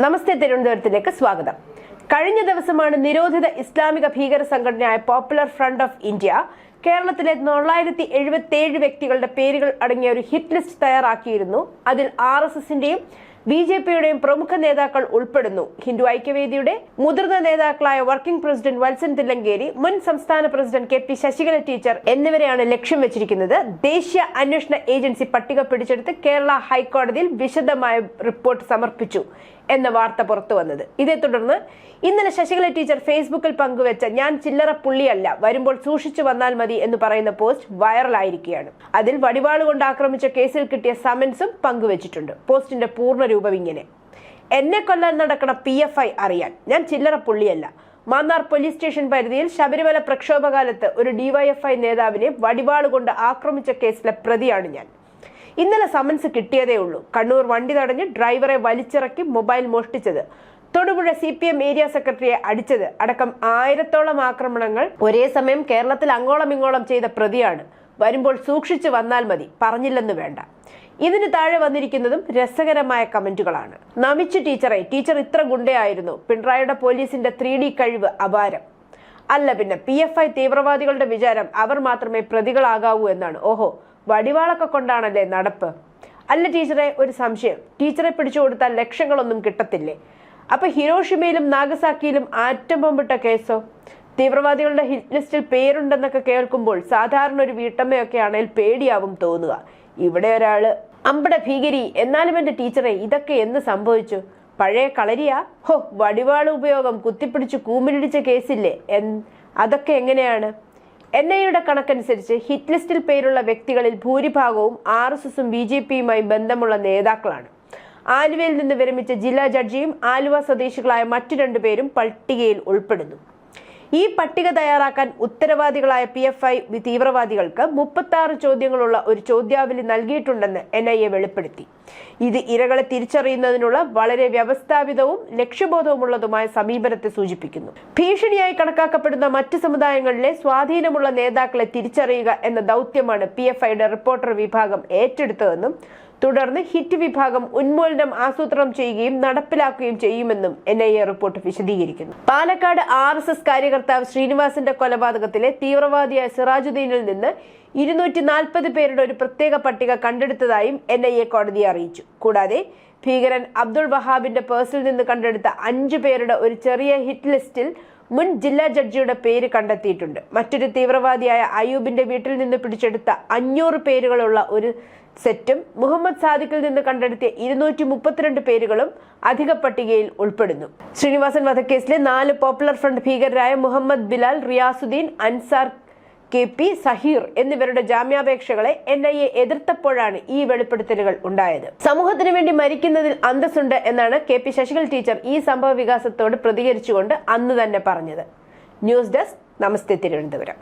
നമസ്തേ തിരുവനന്തപുരത്തിലേക്ക് സ്വാഗതം. കഴിഞ്ഞ ദിവസമാണ് നിരോധിത ഇസ്ലാമിക ഭീകര സംഘടനയായ പോപ്പുലർ ഫ്രണ്ട് ഓഫ് ഇന്ത്യ കേരളത്തിലെ 977 വ്യക്തികളുടെ പേരുകൾ അടങ്ങിയ ഒരു ഹിറ്റ് ലിസ്റ്റ് തയ്യാറാക്കിയിരുന്നു. അതിൽ RSSന്റെയും BJPയുടെയും പ്രമുഖ നേതാക്കൾ ഉൾപ്പെടുന്നു. ഹിന്ദു ഐക്യവേദിയുടെ മുതിർന്ന നേതാക്കളായ വർക്കിംഗ് പ്രസിഡന്റ് വത്സൻ തില്ലങ്കേരി, മുൻ സംസ്ഥാന പ്രസിഡന്റ് KP ശശികല ടീച്ചർ എന്നിവരെയാണ് ലക്ഷ്യം വെച്ചിരിക്കുന്നത്. ദേശീയ അന്വേഷണ ഏജൻസി പട്ടിക പിടിച്ചെടുത്ത് കേരള ഹൈക്കോടതിയിൽ വിശദമായ റിപ്പോർട്ട് സമർപ്പിച്ചു എന്ന വാർത്ത പുറത്തു വന്നത്. ഇതേ തുടർന്ന് ഇന്നലെ ശശികല ടീച്ചർ ഫേസ്ബുക്കിൽ പങ്കുവെച്ച "ഞാൻ ചില്ലറ പുള്ളിയല്ല, വരുമ്പോൾ സൂക്ഷിച്ചു വന്നാൽ മതി" എന്ന് പറയുന്ന പോസ്റ്റ് വൈറലായിരിക്കുകയാണ്. അതിൽ വടിവാളുകൊണ്ട് ആക്രമിച്ച കേസിൽ കിട്ടിയ സമൻസും പങ്കുവച്ചിട്ടുണ്ട്. പോസ്റ്റിന്റെ പൂർണ്ണ രൂപം ഇങ്ങനെ: "എന്നെ കൊല്ലാൻ നടക്കണ PFI അറിയാൻ, ഞാൻ ചില്ലറ പുള്ളിയല്ല. മാന്നാർ പോലീസ് സ്റ്റേഷൻ പരിധിയിൽ ശബരിമല പ്രക്ഷോഭകാലത്ത് ഒരു DYFI നേതാവിനെ വടിവാളുകൊണ്ട് ആക്രമിച്ച കേസിലെ പ്രതിയാണ് ഞാൻ. ഇന്നലെ സമൻസ് കിട്ടിയതേ ഉള്ളൂ. കണ്ണൂർ വണ്ടി തടഞ്ഞ് ഡ്രൈവറെ വലിച്ചിറക്കി മൊബൈൽ മോഷ്ടിച്ചത്, തൊടുപുഴ CPM ഏരിയ സെക്രട്ടറിയെ അടിച്ചത് അടക്കം 1000ഓളം ആക്രമണങ്ങൾ ഒരേ സമയം കേരളത്തിൽ അങ്ങോളം ഇങ്ങോളം ചെയ്ത പ്രതിയാണ്. വരുമ്പോൾ സൂക്ഷിച്ചു വന്നാൽ മതി, പറഞ്ഞില്ലെന്ന് വേണ്ട." ഇതിന് താഴെ വന്നിരിക്കുന്നതും രസകരമായ കമന്റുകളാണ്. "നമിച്ചു ടീച്ചറെ, ടീച്ചർ ഇത്ര ഗുണ്ടയായിരുന്നു. പിണറായിയുടെ പോലീസിന്റെ 3D കഴിവ് അപാരം. അല്ല പിന്നെ PFI തീവ്രവാദികളുടെ വിചാരം അവർ മാത്രമേ പ്രതികളാകാവൂ എന്നാണ്. ഓഹോ, വടിവാളൊക്കെ കൊണ്ടാണല്ലേ നടപ്പ്. അല്ല ടീച്ചറെ, ഒരു സംശയം. ടീച്ചറെ പിടിച്ചു കൊടുത്താൽ ലക്ഷങ്ങളൊന്നും കിട്ടത്തില്ലേ? അപ്പൊ ഹിരോഷിമയിലും നാഗസാക്കിയിലും ആറ്റം ബോംബിട്ട കേസോ? തീവ്രവാദികളുടെ ഹിറ്റ് ലിസ്റ്റിൽ പേരുണ്ടെന്നൊക്കെ കേൾക്കുമ്പോൾ സാധാരണ ഒരു വീട്ടമ്മയൊക്കെ ആണെങ്കിൽ പേടിയാവും തോന്നുക. ഇവിടെ ഒരാള് അമ്പട ഭീകരി. എന്നാലും എന്റെ ടീച്ചറെ, ഇതൊക്കെ എന്ന് സംഭവിച്ചു? പഴയ കളരിയാ? ഹോ, വടിവാള് ഉപയോഗം കുത്തിപ്പിടിച്ചു കൂമ്പിലിടിച്ച കേസില്ലേ? അതൊക്കെ എങ്ങനെയാണ്?" NIAയുടെ കണക്കനുസരിച്ച് ഹിറ്റ് ലിസ്റ്റിൽ പേരുള്ള വ്യക്തികളിൽ ഭൂരിഭാഗവും RSSും BJPയുമായി ബന്ധമുള്ള നേതാക്കളാണ്. ആലുവയിൽ നിന്ന് വിരമിച്ച ജില്ലാ ജഡ്ജിയും ആലുവ സ്വദേശികളായ മറ്റു 2 പേരും പട്ടികയിൽ ഉൾപ്പെടുന്നു. ഈ പട്ടിക തയ്യാറാക്കാൻ ഉത്തരവാദികളായ PFI തീവ്രവാദികൾക്ക് 36 ചോദ്യങ്ങളുള്ള ഒരു ചോദ്യാവലി നൽകിയിട്ടുണ്ടെന്ന് NIA വെളിപ്പെടുത്തി. ഇത് ഇരകളെ തിരിച്ചറിയുന്നതിനുള്ള വളരെ വ്യവസ്ഥാപിതവും ലക്ഷ്യബോധവുമുള്ളതുമായ സമീപനത്തെ സൂചിപ്പിക്കുന്നു. ഭീഷണിയായി കണക്കാക്കപ്പെടുന്ന മറ്റ് സമുദായങ്ങളിലെ സ്വാധീനമുള്ള നേതാക്കളെ തിരിച്ചറിയുക എന്ന ദൗത്യമാണ് PFIയുടെ റിപ്പോർട്ടർ വിഭാഗം ഏറ്റെടുത്തതെന്നും തുടർന്ന് ഹിറ്റ് വിഭാഗം ഉന്മൂലനം ആസൂത്രണം ചെയ്യുകയും നടപ്പിലാക്കുകയും ചെയ്യുമെന്നും NIA റിപ്പോർട്ട് വിശദീകരിക്കുന്നു. പാലക്കാട് RSS കാര്യകർത്താവ് ശ്രീനിവാസിന്റെ കൊലപാതകത്തിലെ തീവ്രവാദിയായ സിറാജുദ്ദീനിൽ നിന്ന് 240 പേരുടെ ഒരു പ്രത്യേക പട്ടിക കണ്ടെടുത്തതായും NIA കോടതിയെ അറിയിച്ചു. കൂടാതെ ഭീകരൻ അബ്ദുൾ വഹാബിന്റെ പേഴ്സിൽ നിന്ന് കണ്ടെടുത്ത 5 പേരുടെ ഒരു ചെറിയ ഹിറ്റ് ലിസ്റ്റിൽ മുൻ ജില്ലാ ജഡ്ജിയുടെ പേര് കണ്ടെത്തിയിട്ടുണ്ട്. മറ്റൊരു തീവ്രവാദിയായ അയ്യൂബിന്റെ വീട്ടിൽ നിന്ന് പിടിച്ചെടുത്ത 500 പേരുകളുള്ള ഒരു സെറ്റും മുഹമ്മദ് സാദിഖിൽ നിന്ന് കണ്ടെടുത്തിയ 232 പേരുകളും അധിക പട്ടികയിൽ ഉൾപ്പെടുന്നു. ശ്രീനിവാസൻ വധക്കേസിലെ 4 പോപ്പുലർ ഫ്രണ്ട് ഭീകരരായ മുഹമ്മദ് ബിലാൽ, റിയാസുദ്ദീൻ, അൻസാർ, KP, സഹീർ എന്നിവരുടെ ജാമ്യാപേക്ഷകളെ NIA എതിർത്തപ്പോഴാണ് ഈ വെളിപ്പെടുത്തലുകൾ ഉണ്ടായത്. "സമൂഹത്തിന് വേണ്ടി മരിക്കുന്നതിൽ അന്തസ്സുണ്ട്" എന്നാണ് KP ശശികല ടീച്ചർ ഈ സംഭവ വികാസത്തോട് പ്രതികരിച്ചുകൊണ്ട് അന്ന് തന്നെ പറഞ്ഞത്. ന്യൂസ് ഡെസ്ക്, നമസ്തേ തിരുവനന്തപുരം.